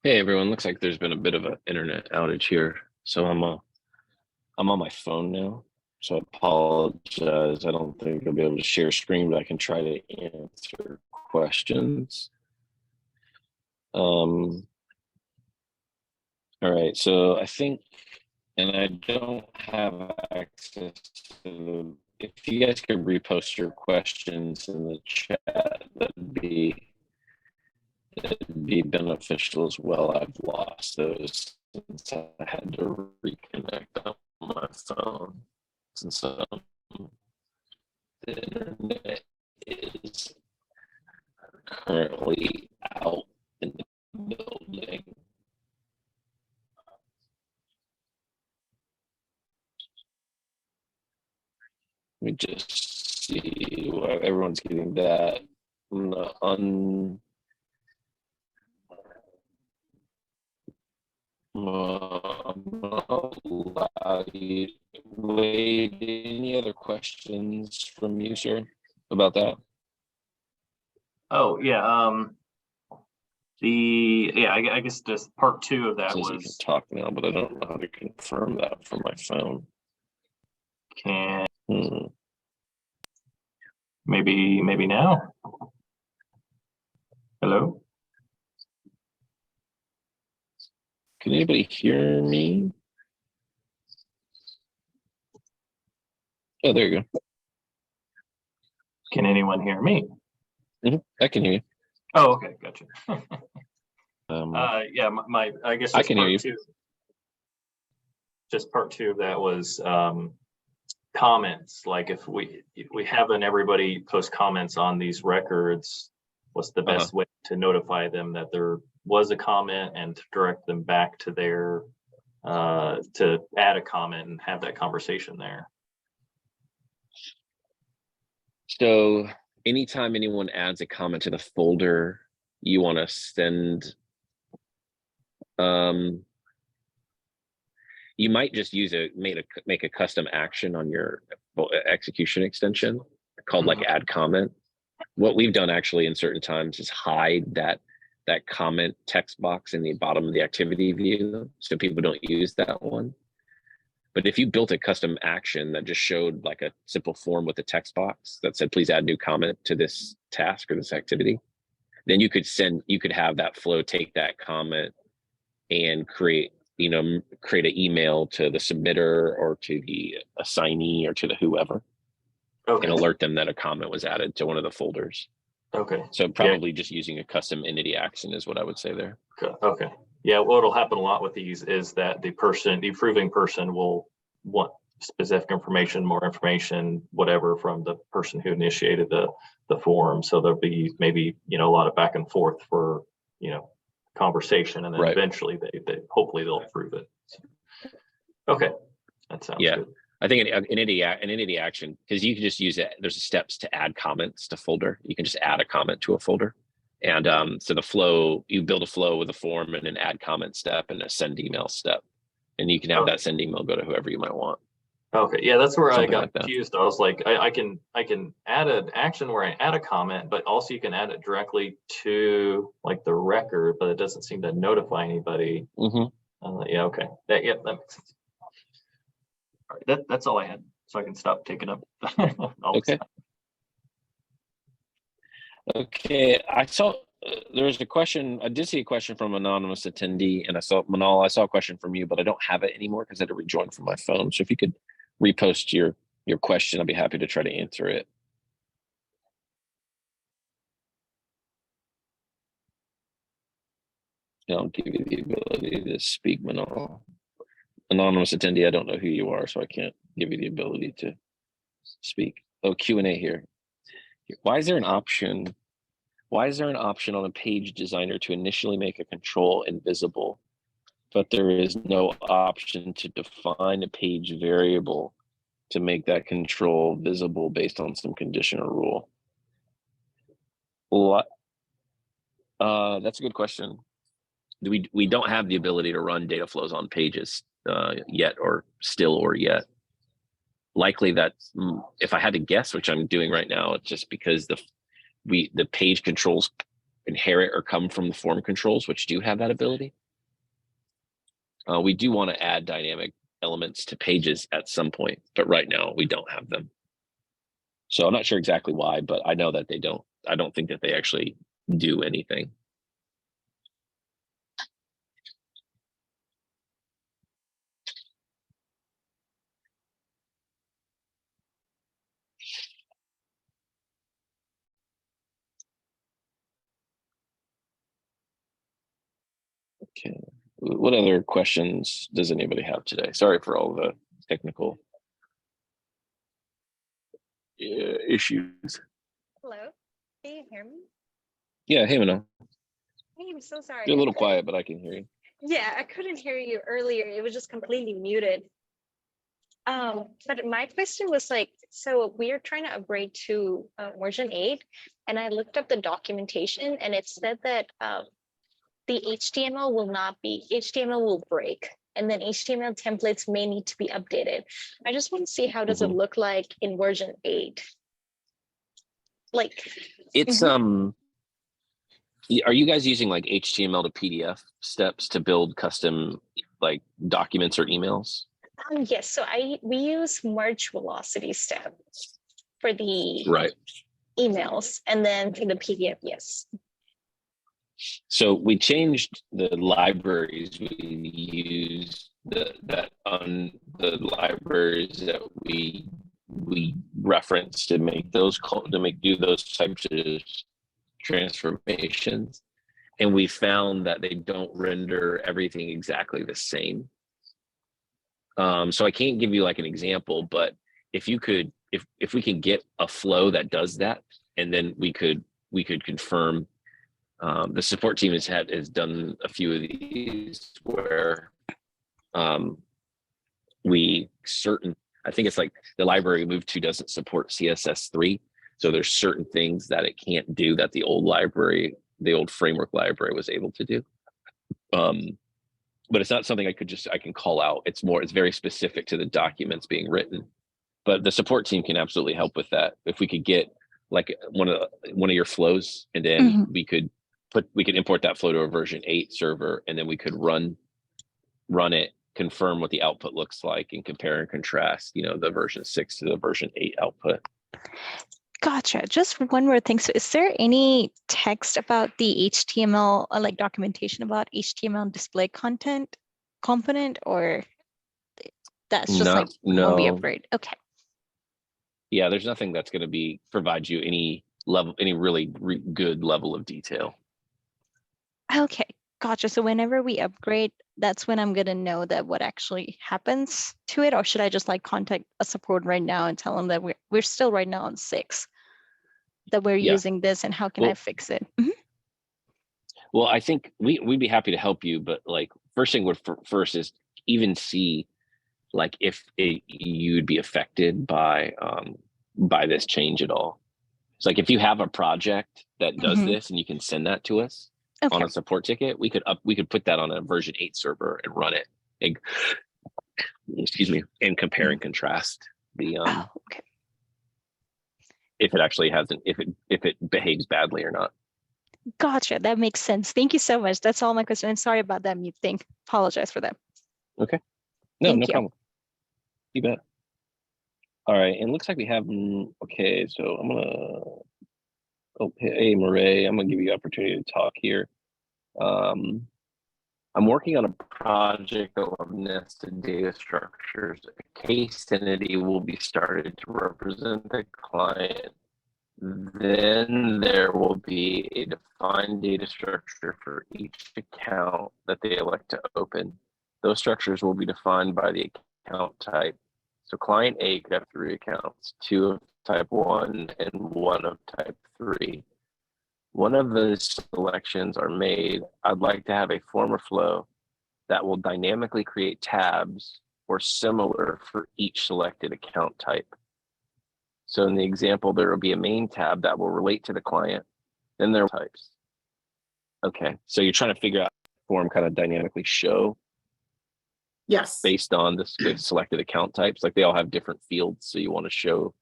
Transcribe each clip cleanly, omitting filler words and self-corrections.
Hey everyone, looks like there's been a bit of an internet outage here. So I'm on my phone now. So I apologize. I don't think I'll be able to share screen, but I can try to answer questions. All right, so I think, and I don't have access to if you guys could repost your questions in the chat, that'd be beneficial as well. I've lost those since I had to reconnect on my phone. Since the internet is currently out in the building. Let me just see why everyone's getting that. Wait, any other questions from you, sir, about that? Oh yeah, I guess just part two of that Says you can was talk now, but I don't know how to confirm that from my phone. can Hmm. maybe now. Hello? Can anybody hear me? Oh, there you go. Can anyone hear me? I can hear you. Oh, okay, gotcha. Um, Yeah, my I guess I just can hear you. part two of that was comments. Like if we haven't everybody post comments on these records, what's the best way to notify them that there was a comment and to direct them back to their to add a comment and have that conversation there? So anytime anyone adds a comment to the folder you want to send, you might just use make a custom action on your execution extension called like add comment. What we've done actually in certain times is hide that comment text box in the bottom of the activity view so people don't use that one. But if you built a custom action that just showed like a simple form with a text box that said, please add new comment to this task or this activity, then you could have that flow take that comment and create an email to the submitter or to the assignee or to the whoever, and alert them that a comment was added to one of the folders. Okay. So probably just using a custom entity action is what I would say there. Okay. Yeah, what'll happen a lot with these is that the approving person will want specific information, more information, whatever, from the person who initiated the form. So there'll be maybe, a lot of back and forth for, conversation, and then eventually they hopefully they'll approve it. Okay. That sounds good. I think an entity action, because you can just use it. There's steps to add comments to folder. You can just add a comment to a folder. And so the flow, you build a flow with a form and an add comment step and a send email step. And you can have that send email go to whoever you might want. Okay. Yeah, that's where I got confused. I was like, I can add an action where I add a comment, but also you can add it directly to like the record, but it doesn't seem to notify anybody. Yeah, okay. That makes sense. All right, that's all I had, so I can stop taking up all okay. Okay, I saw there was a question. I did see a question from an anonymous attendee, and I saw Manal. I saw a question from you, but I don't have it anymore because I had to rejoin from my phone. So if you could repost your question, I'll be happy to try to answer it. I'll give you the ability to speak, Manal. Anonymous attendee, I don't know who you are, so I can't give you the ability to speak. Oh, Q&A here. Why is there an option on a page designer to initially make a control invisible, but there is no option to define a page variable to make that control visible based on some condition or rule? That's a good question. We don't have the ability to run data flows on pages yet. Likely that's, if I had to guess, which I'm doing right now, it's just because the page controls inherit or come from the form controls, which do have that ability. We do want to add dynamic elements to pages at some point, but right now we don't have them. So I'm not sure exactly why, but I know that they don't. I don't think that they actually do anything. Okay. What other questions does anybody have today? Sorry for all the technical issues. Hello, can you hear me? Yeah, hey, Mano. Hey, I'm so sorry. You're a little quiet, but I can hear you. Yeah, I couldn't hear you earlier. It was just completely muted. But my question was like, so we are trying to upgrade to version 8, and I looked up the documentation, and it said that the HTML will break, and then HTML templates may need to be updated. I just want to see how does it look like in version 8? Like, it's are you guys using like HTML to PDF steps to build custom like documents or emails? yes, so we use merge velocity step for the Right. emails, and then for the PDF, yes. So we changed the libraries we use that on the libraries that we reference to make those do those types of transformations, and we found that they don't render everything exactly the same. So I can't give you like an example, but if you could, if we can get a flow that does that, and then we could confirm. The support team has done a few of these where I think it's like the library we moved to doesn't support CSS3. So there's certain things that it can't do that the old framework library was able to do. But it's not something I can call out. It's very specific to the documents being written. But the support team can absolutely help with that. If we could get like one of your flows, and then we could import that flow to a version 8 server, and then we could run it, confirm what the output looks like, and compare and contrast, the version 6 to the version 8 output. Gotcha. Just one more thing. So is there any text about the HTML, like documentation about HTML display content component, or that's just when we upgrade? Okay. Yeah, there's nothing that's going to provide you any really good level of detail. Okay, gotcha. So whenever we upgrade, that's when I'm gonna know that what actually happens to it, or should I just like contact a support right now and tell them that we're still right now on 6, that we're using this, and how can I fix it? Well, I think we'd be happy to help you, but like first thing first is even see like if you'd be affected by this change at all. It's like if you have a project that does this and you can send that to us on a support ticket, we could put that on a version 8 server and run it. And compare and contrast the if it actually if it behaves badly or not. Gotcha. That makes sense. Thank you so much. That's all my question. And sorry about that mute thing. Apologize for that. Okay. No problem. You bet. All right. And it looks like we have, okay. So I'm going to, hey, Murray, I'm going to give you the opportunity to talk here. I'm working on a project of nested data structures. A case entity will be started to represent the client. Then there will be a defined data structure for each account that they elect to open. Those structures will be defined by the account type. So client A could have 3 accounts, 2 of type 1 and 1 of type 3. One of those selections are made. I'd like to have a form or flow that will dynamically create tabs or similar for each selected account type. So in the example, there will be a main tab that will relate to the client. Then there are types. Okay, so you're trying to figure out form kind of dynamically show. Yes. Based on the selected account types, like they all have different fields, so you want to show.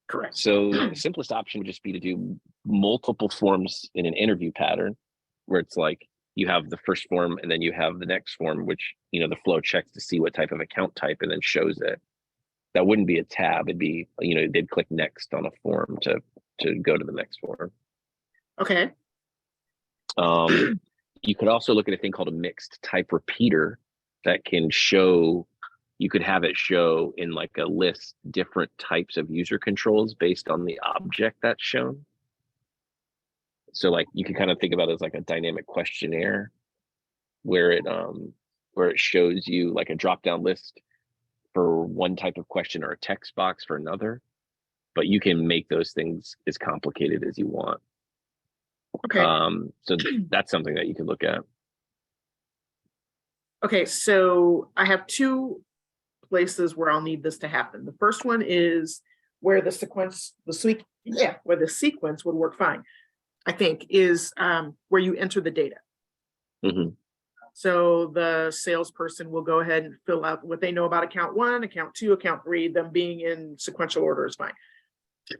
Correct. So the simplest option would just be to do multiple forms in an interview pattern where it's like you have the first form and then you have the next form, which, the flow checks to see what type of account type and then shows it. That wouldn't be a tab. It'd be, they'd click next on a form to go to the next form. Okay. You could also look at a thing called a mixed type repeater that can show, you could have it show in like a list different types of user controls based on the object that's shown. So like you can kind of think about it as like a dynamic questionnaire where it shows you like a drop-down list for one type of question or a text box for another, but you can make those things as complicated as you want. Okay. So that's something that you can look at. Okay. So I have two places where I'll need this to happen. The first one is where the sequence would work fine, I think, is where you enter the data. Mm-hmm. So the salesperson will go ahead and fill out what they know about account 1, account 2, account 3, them being in sequential order is fine.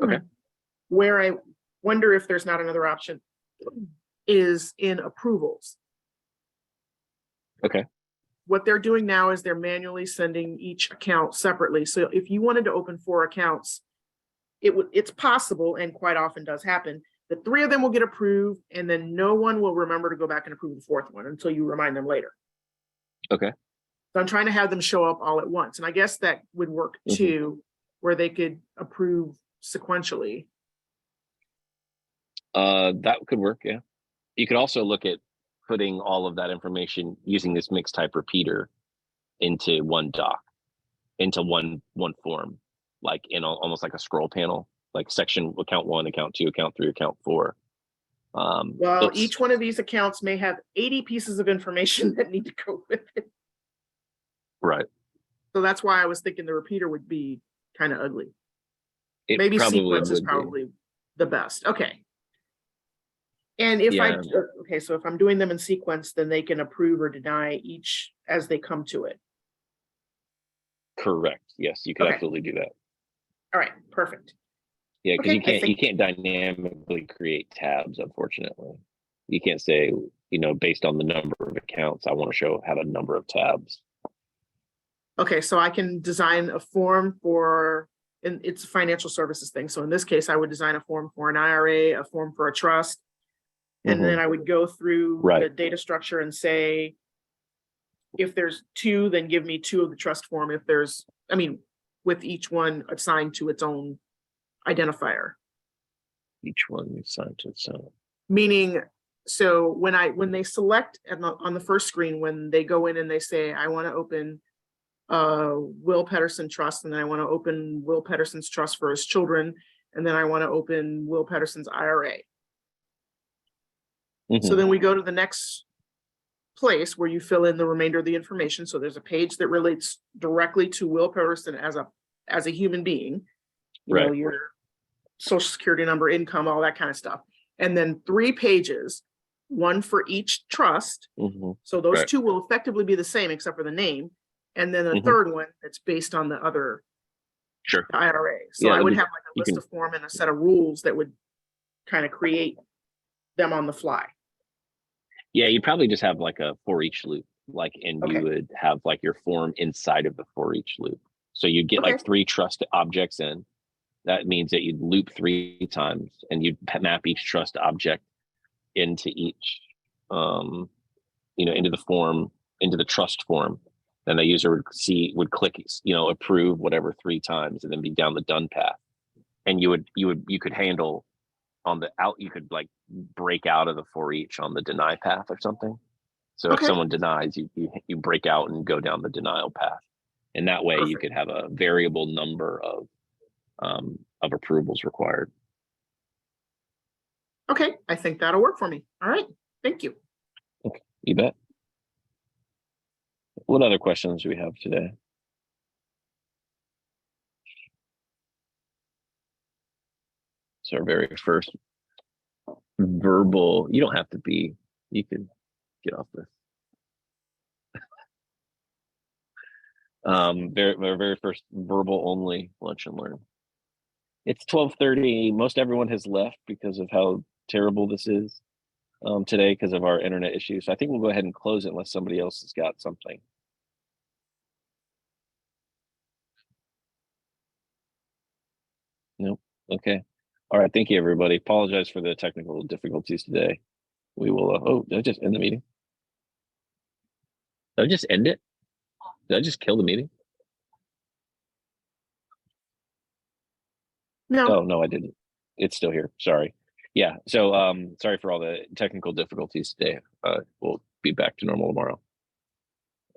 Okay. Where I wonder if there's not another option is in approvals. Okay. What they're doing now is they're manually sending each account separately. So if you wanted to open 4 accounts, it's possible, and quite often does happen, that 3 of them will get approved and then no one will remember to go back and approve the 4th one until you remind them later. Okay. So I'm trying to have them show up all at once. And I guess that would work too, where they could approve sequentially. That could work, yeah. You could also look at putting all of that information using this mixed type repeater into one doc, into one form, like in almost like a scroll panel, like section account 1, account 2, account 3, account 4. Well, each one of these accounts may have 80 pieces of information that need to go with it. Right. So that's why I was thinking the repeater would be kind of ugly. It Maybe probably sequence is would be. probably the best. Okay. And if so if I'm doing them in sequence, then they can approve or deny each as they come to it. Correct. Yes, you could Okay. absolutely do that. All right, perfect. Yeah, because Okay, you can't dynamically create tabs, unfortunately. You can't say, based on the number of accounts, I want to have a number of tabs. Okay, so I can design a form and it's a financial services thing. So in this case, I would design a form for an IRA, a form for a trust, and then I would go through the data structure and say, if there's 2, then give me 2 of the trust form. With each one assigned to its own identifier. Each one assigned to its own. Meaning, so when they select on the first screen, when they go in and they say, I want to open Will Pedersen Trust, and then I want to open Will Pedersen's trust for his children, and then I want to open Will Pedersen's IRA. So then we go to the next place where you fill in the remainder of the information. So there's a page that relates directly to Will Pedersen as a human being, your social security number, income, all that kind of stuff. And then 3 pages, one for each trust. So those 2 will effectively be the same except for the name. And then the third one that's based on the other IRA. So I would have like a list of form and a set of rules that would kind of create them on the fly. Yeah, you'd probably just have like a for each loop, you would have like your form inside of the for each loop. So you'd get like 3 trust objects in. That means that you'd loop 3 times and you'd map each trust object into each, into the form, into the trust form. Then the user would click, approve whatever 3 times and then be down the done path. And you could handle on the out, you could like break out of the for each on the deny path or something. So if someone denies, you break out and go down the denial path. And that way you could have a variable number of approvals required. Okay, I think that'll work for me. All right, thank you. Okay, you bet. What other questions do we have today? It's our very first verbal. You don't have to be. You can get off this. Our very first verbal only lunch and learn. It's 12:30. Most everyone has left because of how terrible this is today because of our internet issues. So I think we'll go ahead and close it unless somebody else has got something. Nope. Okay. All right. Thank you, everybody. Apologize for the technical difficulties today. We will. Oh, did I just end the meeting? Did I just end it? Did I just kill the meeting? No, Oh, no, I didn't. It's still here. Sorry. Yeah. So, sorry for all the technical difficulties today. We'll be back to normal tomorrow.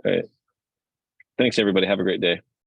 All right. Thanks, everybody. Have a great day.